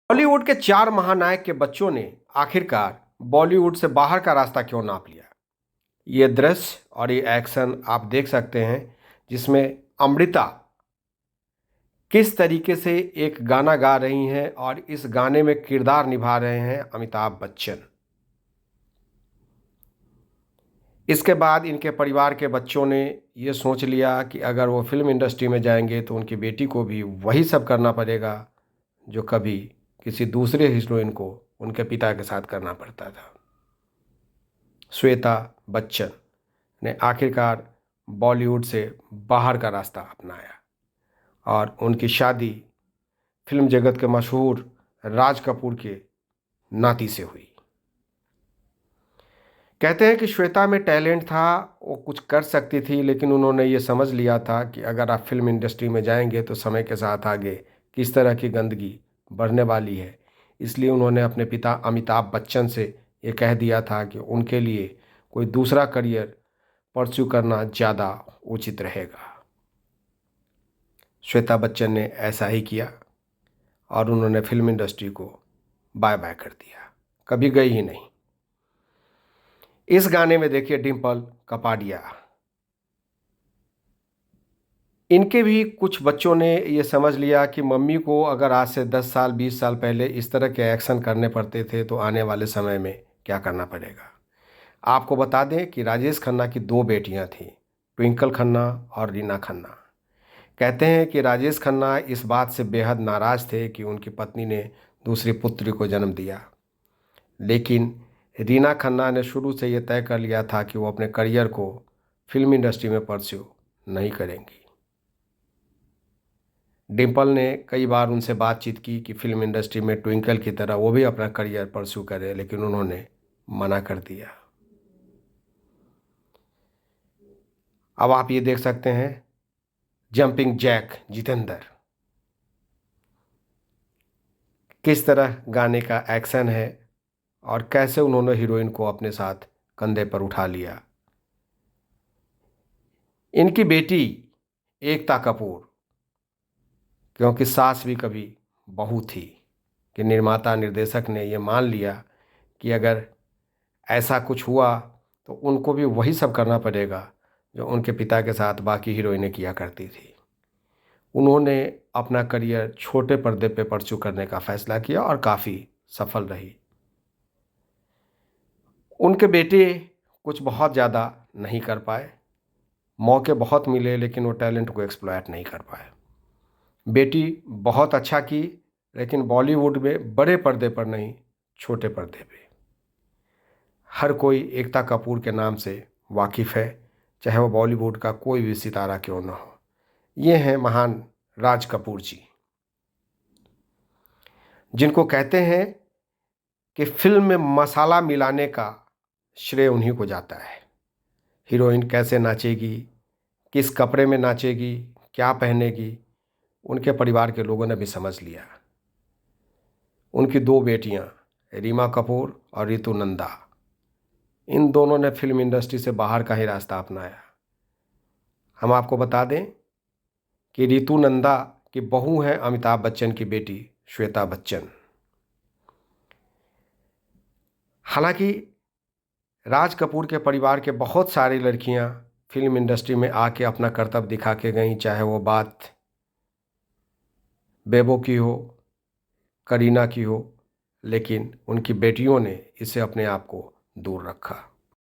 बॉलीवुड के 4 महानायक के बच्चों ने आखिरकार बॉलीवुड से बाहर का रास्ता क्यों नाप लिया। ये दृश्य और ये एक्शन आप देख सकते हैं, जिसमें अमृता किस तरीके से एक गाना गा रही हैं और इस गाने में किरदार निभा रहे हैं अमिताभ बच्चन। इसके बाद इनके परिवार के बच्चों ने ये सोच लिया कि अगर वो फिल्म इंडस्ट्री में जाएंगे तो उनकी बेटी को भी वही सब करना पड़ेगा जो कभी किसी दूसरे हीरोइन को उनके पिता के साथ करना पड़ता था। श्वेता बच्चन ने आखिरकार बॉलीवुड से बाहर का रास्ता अपनाया और उनकी शादी फिल्म जगत के मशहूर राज कपूर के नाती से हुई। कहते हैं कि श्वेता में टैलेंट था, वो कुछ कर सकती थी, लेकिन उन्होंने ये समझ लिया था कि अगर आप फिल्म इंडस्ट्री में जाएंगे तो समय के साथ आगे किस तरह की गंदगी बढ़ने वाली है। इसलिए उन्होंने अपने पिता अमिताभ बच्चन से ये कह दिया था कि उनके लिए कोई दूसरा करियर परस्यू करना ज़्यादा उचित रहेगा। श्वेता बच्चन ने ऐसा ही किया और उन्होंने फिल्म इंडस्ट्री को बाय बाय कर दिया, कभी गई ही नहीं। इस गाने में देखिए डिम्पल कपाडिया, इनके भी कुछ बच्चों ने ये समझ लिया कि मम्मी को अगर आज से 10 साल 20 साल पहले इस तरह के एक्शन करने पड़ते थे तो आने वाले समय में क्या करना पड़ेगा। आपको बता दें कि राजेश खन्ना की 2 बेटियां थीं, ट्विंकल खन्ना और रीना खन्ना। कहते हैं कि राजेश खन्ना इस बात से बेहद नाराज़ थे कि उनकी पत्नी ने दूसरी पुत्री को जन्म दिया, लेकिन रीना खन्ना ने शुरू से ये तय कर लिया था कि वो अपने करियर को फिल्म इंडस्ट्री में परस्यू नहीं करेंगी। डिम्पल ने कई बार उनसे बातचीत की कि फिल्म इंडस्ट्री में ट्विंकल की तरह वो भी अपना करियर परस्यू करें, लेकिन उन्होंने मना कर दिया। अब आप ये देख सकते हैं जंपिंग जैक जितेंद्र, किस तरह गाने का एक्शन है और कैसे उन्होंने हीरोइन को अपने साथ कंधे पर उठा लिया। इनकी बेटी एकता कपूर, क्योंकि सास भी कभी बहू थी, कि निर्माता निर्देशक ने ये मान लिया कि अगर ऐसा कुछ हुआ तो उनको भी वही सब करना पड़ेगा जो उनके पिता के साथ बाकी हीरोइनें किया करती थी। उन्होंने अपना करियर छोटे पर्दे पे परस्यू करने का फैसला किया और काफ़ी सफल रही। उनके बेटे कुछ बहुत ज़्यादा नहीं कर पाए, मौके बहुत मिले लेकिन वो टैलेंट को एक्सप्लॉयट नहीं कर पाए। बेटी बहुत अच्छा की, लेकिन बॉलीवुड में बड़े पर्दे पर नहीं, छोटे पर्दे पे। हर कोई एकता कपूर के नाम से वाकिफ़ है, चाहे वो बॉलीवुड का कोई भी सितारा क्यों ना हो। ये हैं महान राज कपूर जी, जिनको कहते हैं कि फिल्म में मसाला मिलाने का श्रेय उन्हीं को जाता है। हीरोइन कैसे नाचेगी, किस कपड़े में नाचेगी, क्या पहनेगी, उनके परिवार के लोगों ने भी समझ लिया। उनकी 2 बेटियां रीमा कपूर और रितु नंदा, इन दोनों ने फिल्म इंडस्ट्री से बाहर का ही रास्ता अपनाया। हम आपको बता दें कि रितु नंदा की बहू हैं अमिताभ बच्चन की बेटी श्वेता बच्चन। हालांकि राज कपूर के परिवार के बहुत सारी लड़कियां फिल्म इंडस्ट्री में आके अपना कर्तव्य दिखा के गईं, चाहे वो बात बेबो की हो, करीना की हो, लेकिन उनकी बेटियों ने इसे अपने आप को दूर रखा।